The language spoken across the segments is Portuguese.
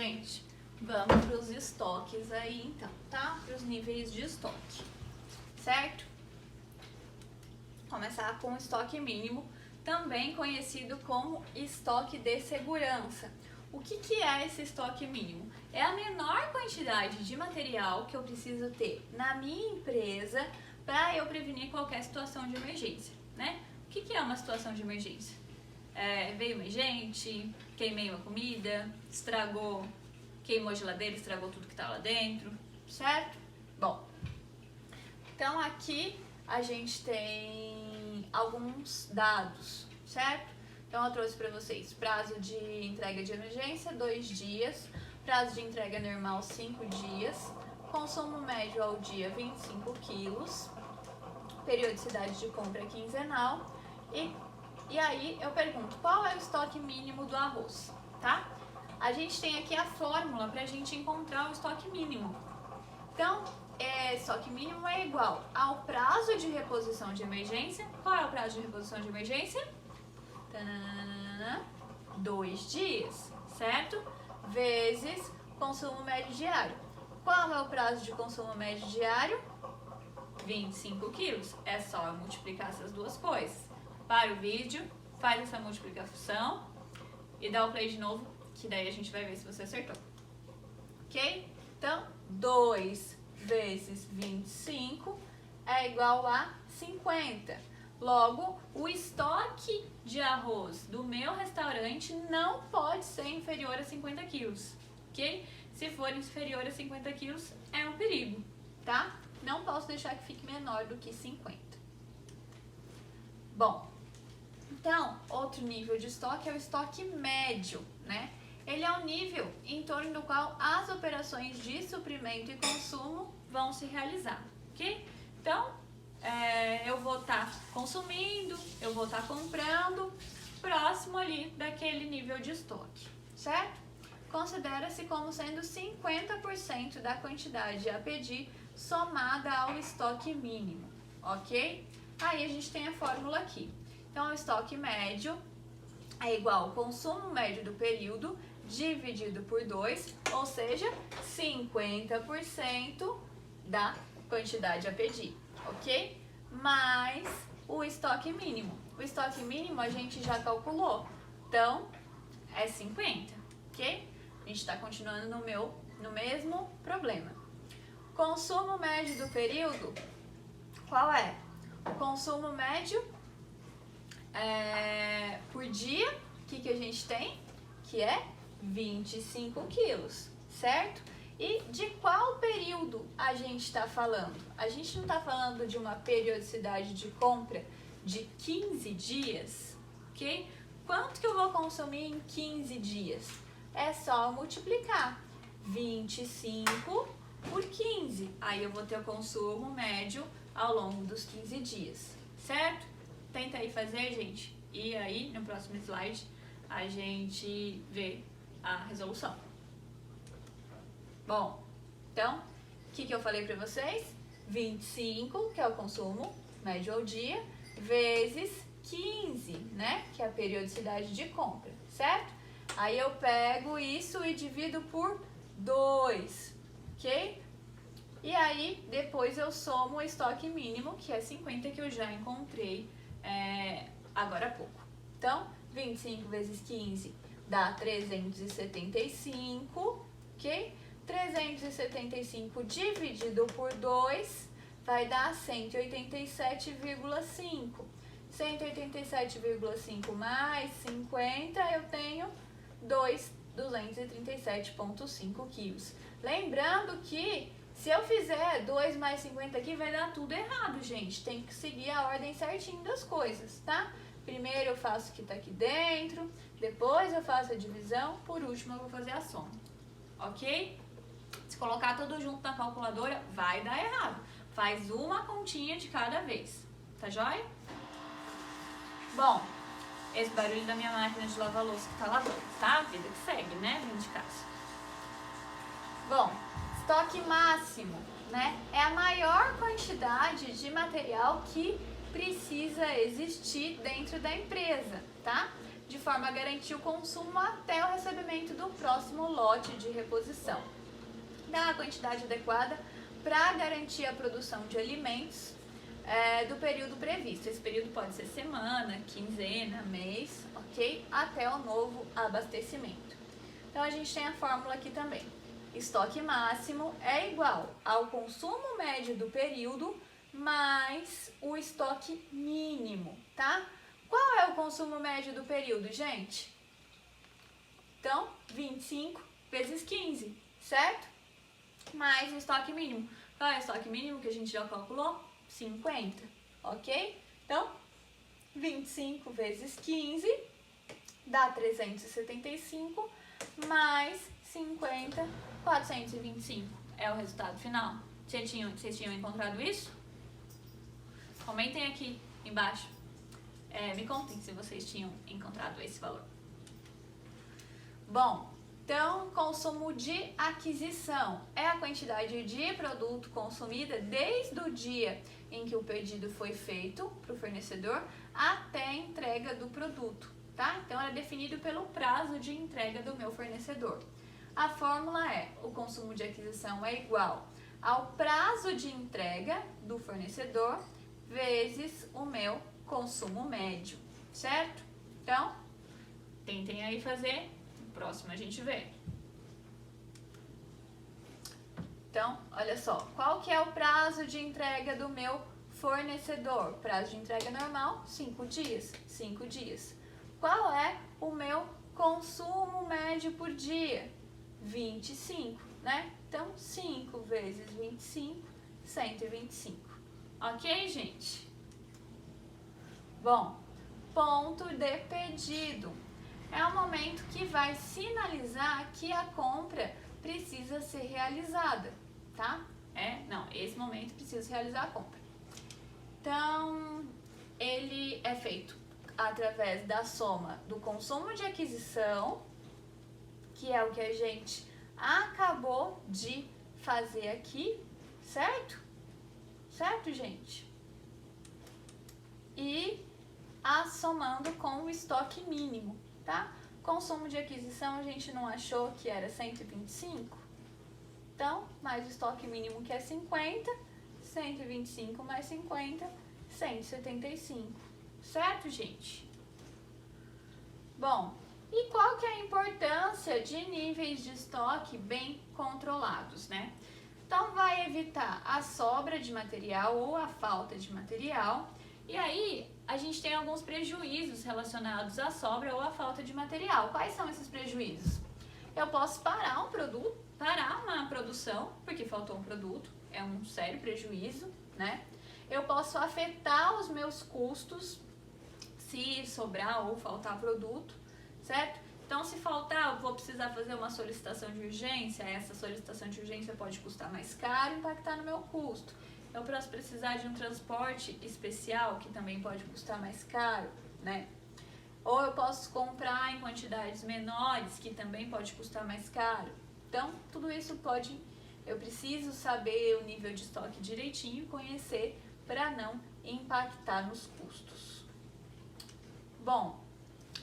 Gente, vamos para os estoques aí então, tá? Para os níveis de estoque, certo? Começar com o estoque mínimo, também conhecido como estoque de segurança. O que é esse estoque mínimo? É a menor quantidade de material que eu preciso ter na minha empresa para eu prevenir qualquer situação de emergência, né? O que é uma situação de emergência? Veio uma gente, queimei uma comida, queimou a geladeira, estragou tudo que tá lá dentro, certo? Bom, então aqui a gente tem alguns dados, certo? Então eu trouxe para vocês prazo de entrega de emergência 2 dias, prazo de entrega normal 5 dias, consumo médio ao dia 25 quilos, periodicidade de compra quinzenal e aí eu pergunto, qual é o estoque mínimo do arroz, tá? A gente tem aqui a fórmula para a gente encontrar o estoque mínimo. Então, estoque mínimo é igual ao prazo de reposição de emergência. Qual é o prazo de reposição de emergência? 2 dias, certo? Vezes consumo médio diário. Qual é o prazo de consumo médio diário? 25 quilos. É só eu multiplicar essas duas coisas. Para o vídeo, faz essa multiplicação e dá o play de novo, que daí a gente vai ver se você acertou. Ok? Então, 2 vezes 25 é igual a 50. Logo, o estoque de arroz do meu restaurante não pode ser inferior a 50 quilos, ok? Se for inferior a 50 quilos, é um perigo, tá? Não posso deixar que fique menor do que 50. Bom, então, outro nível de estoque é o estoque médio, né? Ele é o nível em torno do qual as operações de suprimento e consumo vão se realizar, ok? Então, eu vou estar consumindo, eu vou estar comprando, próximo ali daquele nível de estoque, certo? Considera-se como sendo 50% da quantidade a pedir somada ao estoque mínimo, ok? Aí a gente tem a fórmula aqui. Então, o estoque médio é igual ao consumo médio do período dividido por 2, ou seja, 50% da quantidade a pedir, ok? Mais o estoque mínimo. O estoque mínimo a gente já calculou, então é 50, ok? A gente está continuando no mesmo problema. Consumo médio do período, qual é? O consumo médio por dia, o que a gente tem? Que é 25 quilos, certo? E de qual período a gente está falando? A gente não está falando de uma periodicidade de compra de 15 dias, ok? Quanto que eu vou consumir em 15 dias? É só multiplicar 25 por 15. Aí eu vou ter o consumo médio ao longo dos 15 dias, certo? Tenta aí fazer, gente. E aí, no próximo slide, a gente vê a resolução. Bom, então, o que eu falei para vocês? 25, que é o consumo médio ao dia, vezes 15, né? Que é a periodicidade de compra, certo? Aí eu pego isso e divido por 2, ok? E aí, depois eu somo o estoque mínimo, que é 50, que eu já encontrei agora há pouco. Então, 25 vezes 15 dá 375, ok? 375 dividido por 2 vai dar 187,5. 187,5 mais 50, eu tenho 237,5 quilos. Lembrando que se eu fizer 2 mais 50 aqui, vai dar tudo errado, gente. Tem que seguir a ordem certinho das coisas, tá? Primeiro eu faço o que tá aqui dentro, depois eu faço a divisão, por último eu vou fazer a soma, ok? Se colocar tudo junto na calculadora, vai dar errado. Faz uma continha de cada vez, tá joia? Bom, esse barulho da minha máquina de lavar louça que tá lavando, tá? Vida que segue, né? Vim de casa. Bom, estoque máximo, né? É a maior quantidade de material que precisa existir dentro da empresa, tá? de forma a garantir o consumo até o recebimento do próximo lote de reposição. Dá a quantidade adequada para garantir a produção de alimentos do período previsto. Esse período pode ser semana, quinzena, mês, ok? Até o novo abastecimento. Então a gente tem a fórmula aqui também. Estoque máximo é igual ao consumo médio do período mais o estoque mínimo, tá? Qual é o consumo médio do período, gente? Então, 25 vezes 15, certo? Mais o estoque mínimo. Qual é o estoque mínimo que a gente já calculou? 50, ok? Então, 25 vezes 15 dá 375, mais 50, 425. É o resultado final. Vocês tinham encontrado isso? Comentem aqui embaixo. Me contem se vocês tinham encontrado esse valor. Bom, então, consumo de aquisição é a quantidade de produto consumida desde o dia em que o pedido foi feito para o fornecedor até a entrega do produto, tá? Então, é definido pelo prazo de entrega do meu fornecedor. A fórmula é: o consumo de aquisição é igual ao prazo de entrega do fornecedor vezes o meu consumo médio, certo? Então, tentem aí fazer, no próximo a gente vê. Então, olha só, qual que é o prazo de entrega do meu fornecedor? Prazo de entrega normal, 5 dias, 5 dias. Qual é o meu consumo médio por dia? 25, né? Então, 5 vezes 25, 125. Ok, gente? Bom, ponto de pedido. É o momento que vai sinalizar que a compra precisa ser realizada, tá? Esse momento precisa realizar a compra. Então, ele é feito através da soma do consumo de aquisição, que é o que a gente acabou de fazer aqui, certo? Certo, gente? E somando com o estoque mínimo, tá? Consumo de aquisição a gente não achou que era 125? Então, mais o estoque mínimo que é 50, 125 mais 50, 175. Certo, gente? Bom, e qual que é a importância de níveis de estoque bem controlados, né? Então, vai evitar a sobra de material ou a falta de material. E aí, a gente tem alguns prejuízos relacionados à sobra ou à falta de material. Quais são esses prejuízos? Eu posso parar uma produção, porque faltou um produto, é um sério prejuízo, né? Eu posso afetar os meus custos se sobrar ou faltar produto, certo? Então, se faltar, eu vou precisar fazer uma solicitação de urgência, essa solicitação de urgência pode custar mais caro e impactar no meu custo. Eu posso precisar de um transporte especial, que também pode custar mais caro, né? Ou eu posso comprar em quantidades menores, que também pode custar mais caro. Então, tudo isso eu preciso saber o nível de estoque direitinho e conhecer para não impactar nos custos. Bom,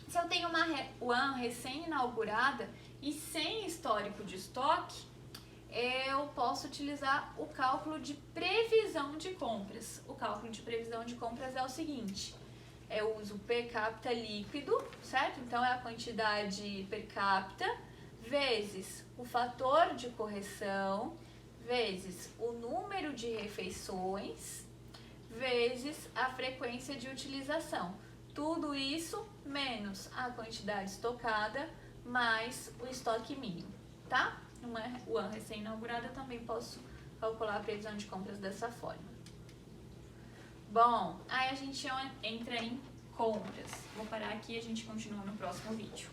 se eu tenho uma WAN recém-inaugurada e sem histórico de estoque, eu posso utilizar o cálculo de previsão de compras. O cálculo de previsão de compras é o seguinte: eu uso per capita líquido, certo? Então, é a quantidade per capita vezes o fator de correção, vezes o número de refeições, vezes a frequência de utilização. Tudo isso menos a quantidade estocada mais o estoque mínimo, tá? Numa WAN recém-inaugurada também posso calcular a previsão de compras dessa forma. Bom, aí a gente entra em compras. Vou parar aqui e a gente continua no próximo vídeo.